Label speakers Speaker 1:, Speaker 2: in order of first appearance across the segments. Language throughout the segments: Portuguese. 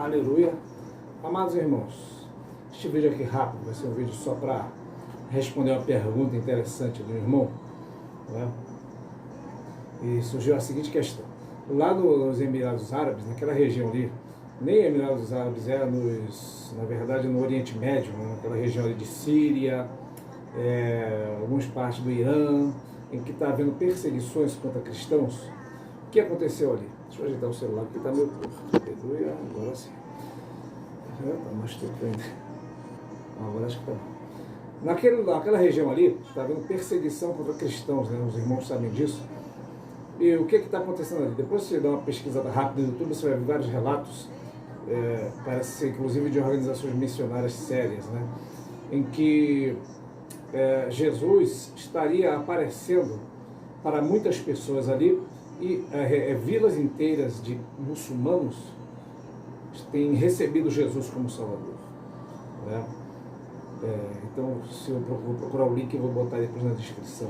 Speaker 1: Aleluia. Amados irmãos, este vídeo aqui rápido vai ser um vídeo só para responder uma pergunta interessante do irmão, né? E surgiu a seguinte questão: lá nos Emirados Árabes, naquela região ali, nem Emirados Árabes na verdade no Oriente Médio, né? Naquela região ali de Síria, algumas partes do Irã, em que está havendo perseguições contra cristãos. O que aconteceu ali? Deixa eu ajeitar o celular porque está meio curto. Aleluia, agora sim. Está mais tempo ainda. Agora acho que está. Naquela região ali, está havendo perseguição contra cristãos, né? Os irmãos sabem disso. E o que está acontecendo ali? Depois você dá uma pesquisada rápida no YouTube, você vai ver vários relatos, parece ser inclusive de organizações missionárias sérias, né? Em que Jesus estaria aparecendo para muitas pessoas ali, e vilas inteiras de muçulmanos têm recebido Jesus como Salvador, né? Então, se eu vou procurar o link, eu vou botar depois na descrição.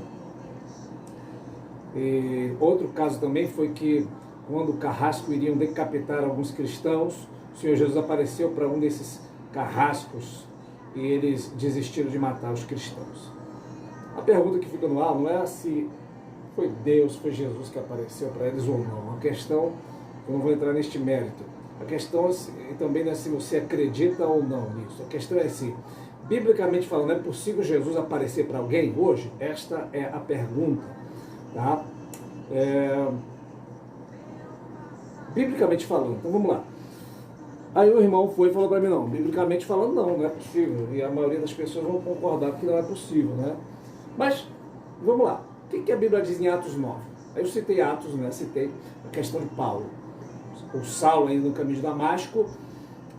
Speaker 1: E outro caso também foi que, quando o carrasco iriam decapitar alguns cristãos, o Senhor Jesus apareceu para um desses carrascos e eles desistiram de matar os cristãos. A pergunta que fica no ar não é se foi Deus, foi Jesus que apareceu para eles ou não. A questão, eu não vou entrar neste mérito, a questão também não é se você acredita ou não nisso. A questão é se, biblicamente falando, é possível Jesus aparecer para alguém hoje? Esta é a pergunta, tá? Biblicamente falando, então vamos lá. Aí o irmão foi e falou para mim: não, biblicamente falando não é possível, e a maioria das pessoas vão concordar que não é possível, né? Mas, vamos lá, o que a Bíblia diz em Atos 9? Aí eu citei Atos, né? Citei a questão de Paulo, o Saulo ainda no caminho de Damasco,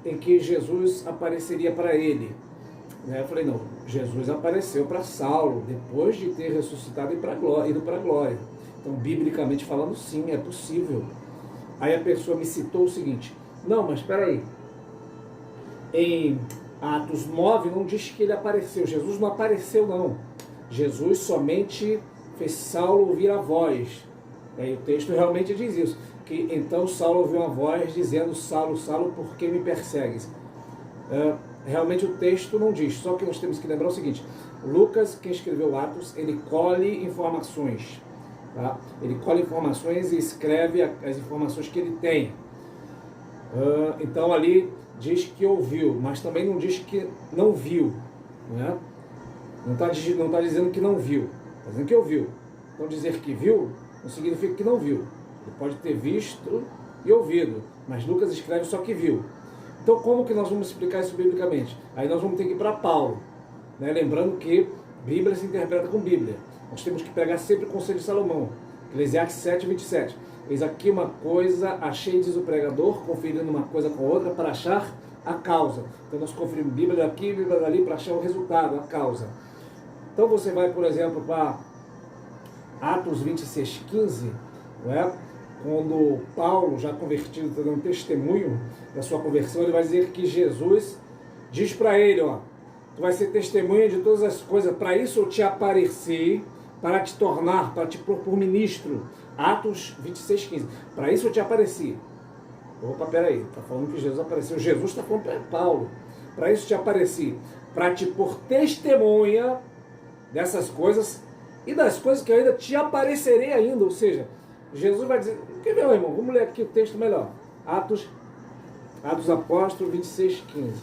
Speaker 1: em que Jesus apareceria para ele, né? Eu falei: não, Jesus apareceu para Saulo, depois de ter ressuscitado e ido para a glória. Então, biblicamente falando, sim, é possível. Aí a pessoa me citou o seguinte: não, mas espera aí, em Atos 9 não diz que ele apareceu. Jesus não apareceu, não. Jesus somente fez Saulo ouvir a voz. E o texto realmente diz isso, que então Saulo ouviu uma voz dizendo: Saulo, Saulo, por que me persegues? Realmente o texto não diz, só que nós temos que lembrar o seguinte: Lucas, quem escreveu Atos, ele colhe informações, tá? Ele colhe informações e escreve as informações que ele tem. Então ali diz que ouviu, mas também não diz que não viu, né? Não está dizendo que não viu, está dizendo que ouviu. Então dizer que viu não significa que não viu. Ele pode ter visto e ouvido, mas Lucas escreve só que viu. Então como que nós vamos explicar isso biblicamente? Aí nós vamos ter que ir para Paulo, né? Lembrando que Bíblia se interpreta com Bíblia. Nós temos que pegar sempre o conselho de Salomão, Eclesiastes 7:27. Eis aqui uma coisa, achei, diz o pregador, conferindo uma coisa com outra para achar a causa. Então nós conferimos Bíblia daqui, Bíblia dali para achar o resultado, a causa. Então você vai, por exemplo, para Atos 26:15, não é? Quando Paulo, já convertido, está dando testemunho da sua conversão, ele vai dizer que Jesus diz para ele: ó, tu vai ser testemunha de todas as coisas, para isso eu te apareci, para te tornar, para te pôr por ministro. Atos 26:15, para isso eu te apareci. Opa, peraí, está falando que Jesus apareceu. Jesus está falando para Paulo: para isso te apareci, para te pôr testemunha dessas coisas e das coisas que eu ainda te aparecerei ainda. Ou seja, Jesus vai dizer, quer ver, meu irmão? Vamos ler aqui o texto melhor. Atos Apóstolos 26:15.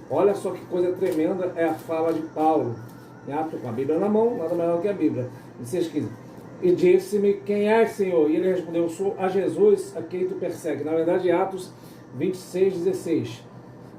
Speaker 1: Olha só que coisa tremenda é a fala de Paulo. Com a Bíblia na mão, nada melhor que a Bíblia. 26:15. E disse-me: quem és, Senhor? E ele respondeu: eu sou a Jesus a quem tu persegue. Na verdade, Atos 26:16.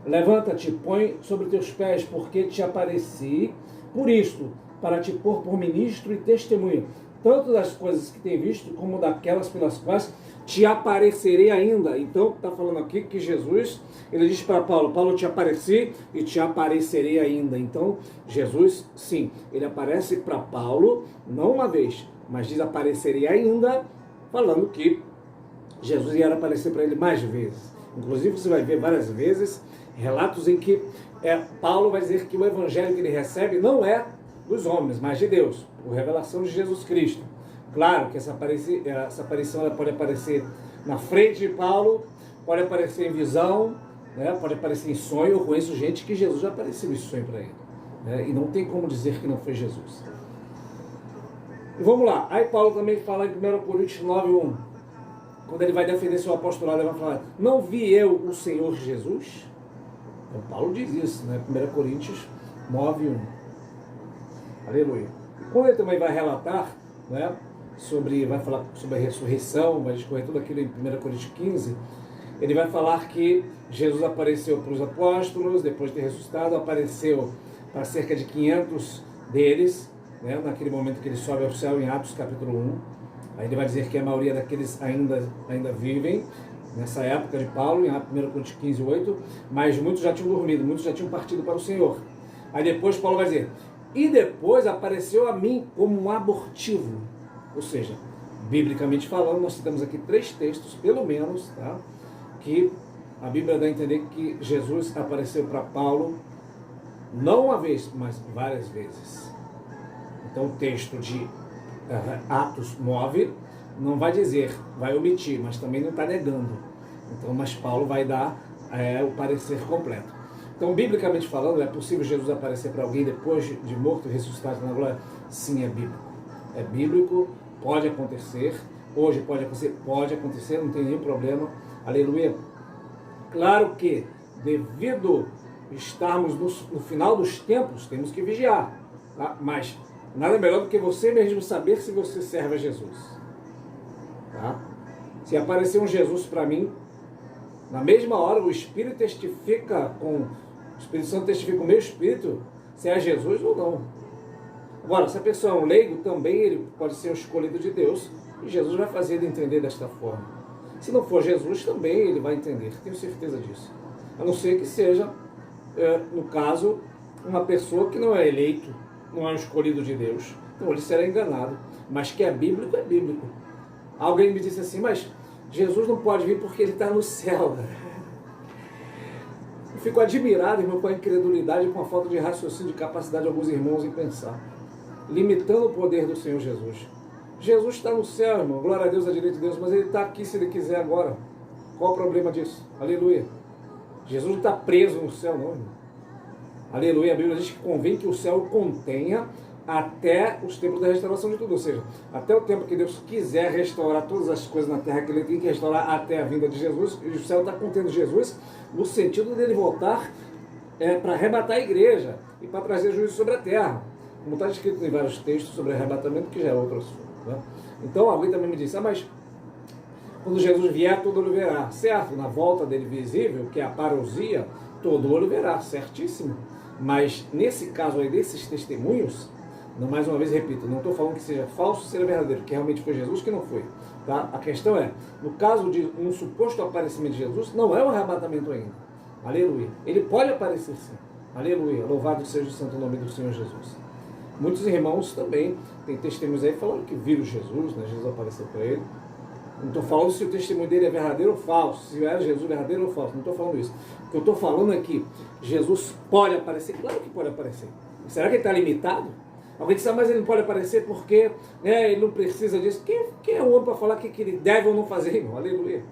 Speaker 1: Levanta-te, põe sobre teus pés, porque te apareci por isto, para te pôr por ministro e testemunho, tanto das coisas que tem visto, como daquelas pelas quais te aparecerei ainda. Então, está falando aqui que Jesus, ele diz para Paulo: Paulo, te apareci e te aparecerei ainda. Então, Jesus, sim, ele aparece para Paulo, não uma vez, mas diz aparecerei ainda, falando que Jesus ia aparecer para ele mais vezes. Inclusive, você vai ver várias vezes relatos em que Paulo vai dizer que o evangelho que ele recebe não é dos homens, mas de Deus, por revelação de Jesus Cristo. Claro que essa aparição ela pode aparecer na frente de Paulo, pode aparecer em visão, né? Pode aparecer em sonho. Eu conheço gente que Jesus já apareceu em sonho para ele, né? E não tem como dizer que não foi Jesus. E vamos lá. Aí Paulo também fala em 1 Coríntios 9:1. Quando ele vai defender seu apostolado, ele vai falar: não vi eu o Senhor Jesus? Então Paulo diz isso, né? 1 Coríntios 9:1. Aleluia. E quando ele também vai relatar, né, vai falar sobre a ressurreição, vai discorrer tudo aquilo em 1 Coríntios 15, ele vai falar que Jesus apareceu para os apóstolos, depois de ter ressuscitado, apareceu para cerca de 500 deles, né, naquele momento que ele sobe ao céu, em Atos capítulo 1. Aí ele vai dizer que a maioria daqueles ainda vivem nessa época de Paulo, em 1 Coríntios 15:8, mas muitos já tinham dormido, muitos já tinham partido para o Senhor. Aí depois Paulo vai dizer: e depois apareceu a mim como um abortivo. Ou seja, biblicamente falando, nós temos aqui 3 textos, pelo menos, tá, que a Bíblia dá a entender que Jesus apareceu para Paulo não uma vez, mas várias vezes. Então o texto de Atos 9 não vai dizer, vai omitir, mas também não está negando. Então, mas Paulo vai dar o parecer completo. Então, biblicamente falando, é possível Jesus aparecer para alguém depois de morto e ressuscitado na glória? Sim, é bíblico. É bíblico, pode acontecer. Hoje pode acontecer, não tem nenhum problema. Aleluia. Claro que, devido estarmos no final dos tempos, temos que vigiar. Tá? Mas nada melhor do que você mesmo saber se você serve a Jesus. Tá? Se aparecer um Jesus para mim, na mesma hora o Espírito testifica o Espírito Santo testifica com o meu Espírito se é Jesus ou não. Agora, se a pessoa é um leigo, também ele pode ser um escolhido de Deus e Jesus vai fazer ele entender desta forma. Se não for Jesus, também ele vai entender, tenho certeza disso. A não ser que seja, no caso, uma pessoa que não é eleito, não é um escolhido de Deus. Então ele será enganado. Mas que é bíblico, é bíblico. Alguém me disse assim: mas Jesus não pode vir porque ele está no céu. Eu fico admirado, irmão, com a incredulidade e com a falta de raciocínio, de capacidade de alguns irmãos em pensar, limitando o poder do Senhor Jesus. Jesus está no céu, irmão, glória a Deus, à direita de Deus, mas ele está aqui se ele quiser agora. Qual o problema disso? Aleluia. Jesus não está preso no céu, não, irmão. Aleluia. A Bíblia diz que convém que o céu o contenha até os tempos da restauração de tudo, ou seja, até o tempo que Deus quiser restaurar todas as coisas na terra, que ele tem que restaurar até a vinda de Jesus, e o céu está contendo Jesus no sentido dele voltar para arrebatar a igreja e para trazer juízo sobre a terra, como está escrito em vários textos sobre arrebatamento, que já é outro assunto, né? Então alguém também me disse: mas quando Jesus vier, todo olho verá. Certo, na volta dele visível, que é a parousia, todo olho verá, certíssimo. Mas nesse caso aí, desses testemunhos, não, mais uma vez repito, não estou falando que seja falso, seja verdadeiro, que realmente foi Jesus, que não foi. Tá? A questão é, no caso de um suposto aparecimento de Jesus, não é um arrebatamento ainda. Aleluia. Ele pode aparecer sim. Aleluia. Louvado seja o santo nome do Senhor Jesus. Muitos irmãos também têm testemunhos aí falando que viram Jesus, né? Jesus apareceu para ele. Não estou falando se o testemunho dele é verdadeiro ou falso, se era Jesus verdadeiro ou falso, não estou falando isso. O que eu estou falando é que Jesus pode aparecer, claro que pode aparecer. Será que ele está limitado? Alguém diz: mas ele não pode aparecer porque ele não precisa disso. Quem é o homem para falar que ele deve ou não fazer, irmão? Aleluia.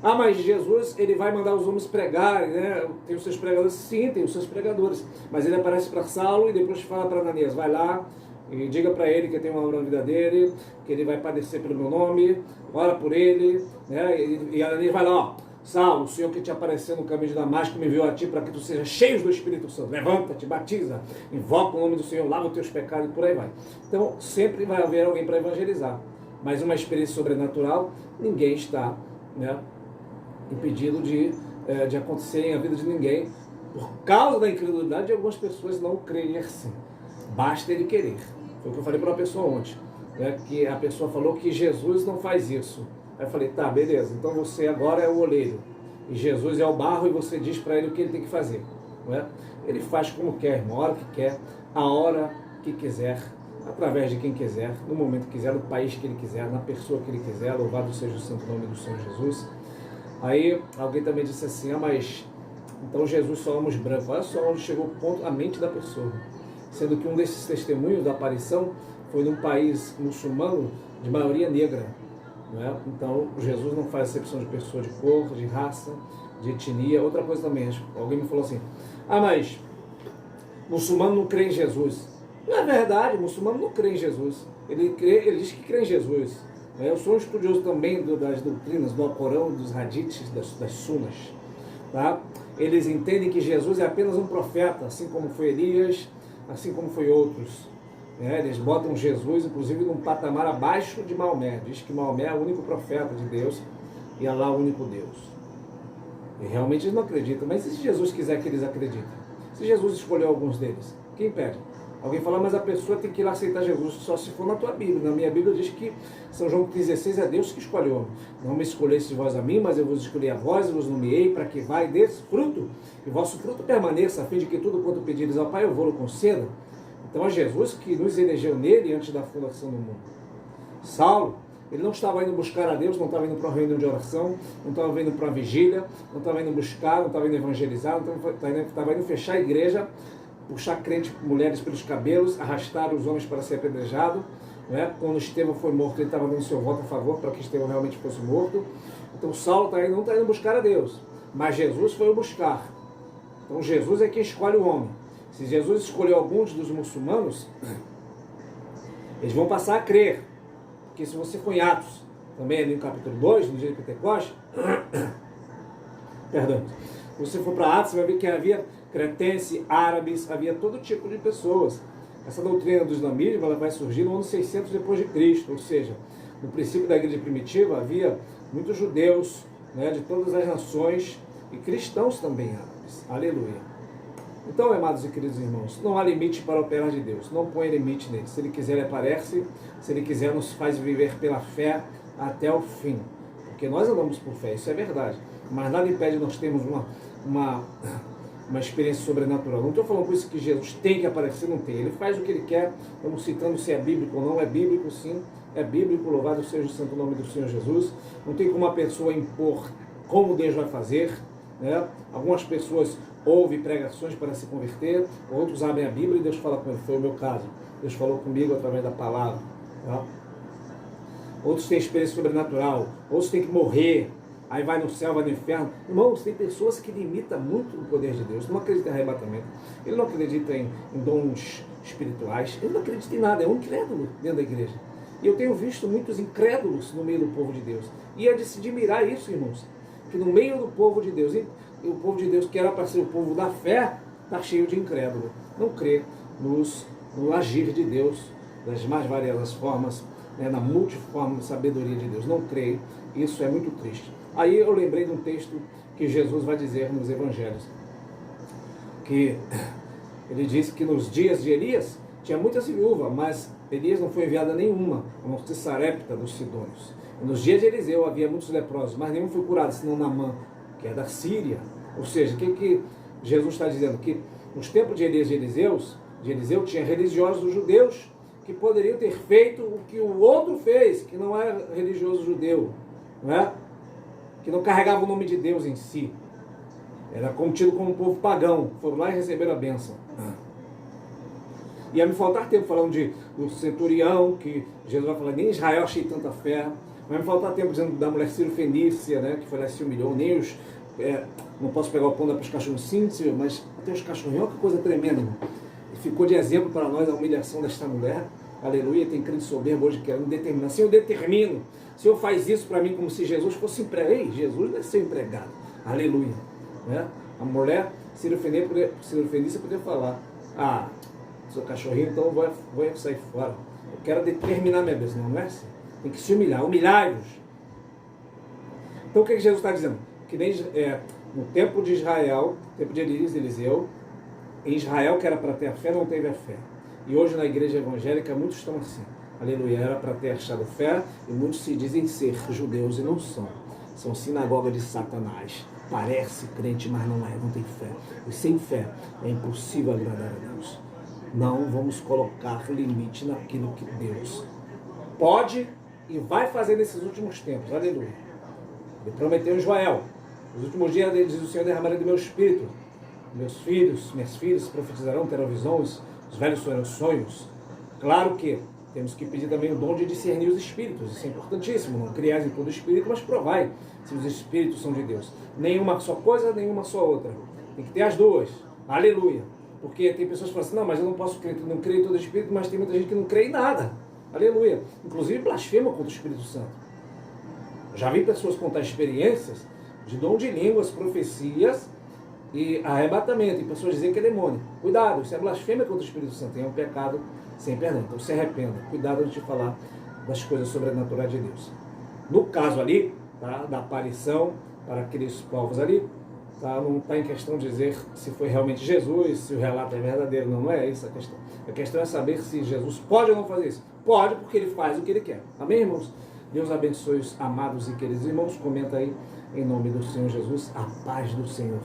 Speaker 1: Mas Jesus, ele vai mandar os homens pregarem, né? Tem os seus pregadores? Sim, tem os seus pregadores. Mas ele aparece para Saulo e depois fala para Ananias: vai lá e diga para ele que tem uma obra na vida dele, que ele vai padecer pelo meu nome, ora por ele, né? E Ananias vai lá: ó, Saulo, o Senhor que te apareceu no caminho de Damasco me enviou a ti para que tu sejas cheio do Espírito Santo. Levanta-te, batiza, invoca o nome do Senhor, lava os teus pecados e por aí vai. Então, sempre vai haver alguém para evangelizar. Mas uma experiência sobrenatural, ninguém está, né, impedido de acontecer em a vida de ninguém, por causa da incredulidade de algumas pessoas não creem assim. Basta ele querer. Foi o que eu falei para uma pessoa ontem, né, que a pessoa falou que Jesus não faz isso. Aí eu falei: tá, beleza, então você agora é o oleiro e Jesus é o barro e você diz para ele o que ele tem que fazer, não é? Ele faz como quer, na hora que quer, a hora que quiser, através de quem quiser, no momento que quiser, no país que ele quiser, na pessoa que ele quiser. Louvado seja o santo nome do Senhor Jesus. Aí alguém também disse assim: mas então Jesus só ama os brancos. Olha só onde chegou o ponto, a mente da pessoa. Sendo que um desses testemunhos da aparição foi num país muçulmano de maioria negra. Não é? Então, Jesus não faz acepção de pessoa, de cor, de raça, de etnia. Outra coisa também, alguém me falou assim, mas muçulmano não crê em Jesus. Não é verdade, muçulmano não crê em Jesus. Ele diz que crê em Jesus. Eu sou um estudioso também das doutrinas, do Alcorão, dos hadiths, das sunas. Tá? Eles entendem que Jesus é apenas um profeta, assim como foi Elias, assim como foi outros. Eles botam Jesus, inclusive, num patamar abaixo de Maomé. Diz que Maomé é o único profeta de Deus e Alá é o único Deus. E realmente eles não acreditam. Mas e se Jesus quiser que eles acreditem? Se Jesus escolheu alguns deles, quem impede? Alguém fala, mas a pessoa tem que ir lá aceitar Jesus só se for na tua Bíblia. Na minha Bíblia diz que São João 16 é Deus que escolheu. Não me escolheste vós a mim, mas eu vos escolhi a vós e vos nomeei para que vai desse fruto, e vosso fruto permaneça, a fim de que tudo quanto pedires ao Pai eu vou-lo conceda. Então é Jesus que nos elegeu nele antes da fundação do mundo. Saulo, ele não estava indo buscar a Deus, não estava indo para o reino de oração, não estava indo para a vigília, não estava indo buscar, não estava indo evangelizar, não estava indo fechar a igreja, puxar crente, mulheres pelos cabelos, arrastar os homens para ser apedrejado. Né? Quando Estevão foi morto, ele estava dando seu voto a favor para que Estevão realmente fosse morto. Então Saulo não está indo buscar a Deus, mas Jesus foi o buscar. Então Jesus é quem escolhe o homem. Se Jesus escolheu alguns dos muçulmanos, eles vão passar a crer. Porque se você for em Atos, também ali no capítulo 2, no dia de Pentecostes, perdão, se você for para Atos, você vai ver que havia cretense, árabes, havia todo tipo de pessoas. Essa doutrina do islamismo ela vai surgir no ano 600 depois de Cristo, ou seja, no princípio da igreja primitiva havia muitos judeus, né, de todas as nações e cristãos também árabes. Aleluia. Então, amados e queridos irmãos, não há limite para operar de Deus, não põe limite nele. Se ele quiser, ele aparece, se ele quiser, nos faz viver pela fé até o fim. Porque nós andamos por fé, isso é verdade. Mas nada impede nós termos uma experiência sobrenatural. Não estou falando com isso que Jesus tem que aparecer, não tem. Ele faz o que ele quer, estamos citando se é bíblico ou não, é bíblico sim, é bíblico, louvado seja o santo nome do Senhor Jesus. Não tem como uma pessoa impor como Deus vai fazer, né? Algumas pessoas ouvem pregações para se converter, outros abrem a Bíblia e Deus fala com ele, foi o meu caso. Deus falou comigo através da palavra. Tá? Outros têm experiência sobrenatural, outros têm que morrer, aí vai no céu, vai no inferno. Irmãos, tem pessoas que limitam muito o poder de Deus, não acreditam em arrebatamento, ele não acredita em dons espirituais, ele não acredita em nada, é um incrédulo dentro da igreja. E eu tenho visto muitos incrédulos no meio do povo de Deus. E é de se admirar isso, irmãos, que no meio do povo de Deus, e o povo de Deus, que era para ser o povo da fé, está cheio de incrédulo. Não crê no agir de Deus, das mais variadas formas, né, na multiforme sabedoria de Deus. Não crê. Isso é muito triste. Aí eu lembrei de um texto que Jesus vai dizer nos evangelhos, que ele disse que nos dias de Elias tinha muitas viúvas, mas Elias não foi enviado a nenhuma, a não ser Sarepta dos Sidônios. E nos dias de Eliseu havia muitos leprosos, mas nenhum foi curado, senão Naamã, que é da Síria. Ou seja, o que Jesus está dizendo? Que nos tempos de Elias e de Eliseu tinha religiosos judeus que poderiam ter feito o que o outro fez, que não é religioso judeu, não é? Que não carregava o nome de Deus em si. Era tido como um povo pagão. Foram lá e receberam a bênção. Ia me faltar tempo falando do centurião, que Jesus vai falar, nem em Israel achei tanta fé. Vai me faltar tempo dizendo da mulher Sírio-Fenícia, né, que foi lá e se humilhou. Nem não posso pegar o pão para os cachorros síntio, mas até os cachorrinhos, olha que coisa tremenda, irmão. E ficou de exemplo para nós a humilhação desta mulher. Aleluia, tem crente soberbo hoje querendo determinar. Se eu determino, se eu faz isso para mim como se Jesus fosse empregado. Ei, Jesus deve ser empregado. Aleluia. Né? A mulher Sírio-Fenícia podia falar, seu cachorrinho, então vou sair fora. Eu quero determinar minha bênção. Não é assim. Tem que se humilhar. Humilhai-vos. Então o que Jesus está dizendo? Que nem no tempo de Israel, tempo de Elias e Eliseu, em Israel, que era para ter a fé, não teve a fé. E hoje na igreja evangélica muitos estão assim. Aleluia, era para ter achado fé, e muitos se dizem ser judeus e não são. São sinagoga de Satanás. Parece crente, mas não é, não tem fé. E sem fé é impossível agradar a Deus. Não vamos colocar limite naquilo que Deus pode e vai fazer nesses últimos tempos. Aleluia. Ele prometeu em Joel, nos últimos dias, diz o Senhor, derramarei do meu espírito. Meus filhos, minhas filhas profetizarão, terão visões, os velhos terão sonhos. Claro que Temos que pedir também o dom de discernir os espíritos. Isso é importantíssimo. Não criais em todo espírito, mas provai se os espíritos são de Deus. Nenhuma só coisa, nenhuma só outra. Tem que ter as duas. Aleluia. Porque tem pessoas que falam assim, não, mas eu não posso crer, não creio em todo espírito, mas tem muita gente que não crê em nada. Aleluia. Inclusive blasfema contra o Espírito Santo. Já vi pessoas contar experiências de dom de línguas, profecias e arrebatamento. E pessoas dizem que é demônio. Cuidado, isso é blasfêmia contra o Espírito Santo. É um pecado sem perdão. Então se arrependa. Cuidado de falar das coisas sobrenaturais de Deus. No caso ali, tá, da aparição para aqueles povos ali, tá, não está em questão de dizer se foi realmente Jesus, se o relato é verdadeiro. Não, não é essa a questão. A questão é saber se Jesus pode ou não fazer isso. Pode, porque ele faz o que ele quer. Amém, irmãos? Deus abençoe os amados e queridos irmãos. Comenta aí, em nome do Senhor Jesus, a paz do Senhor.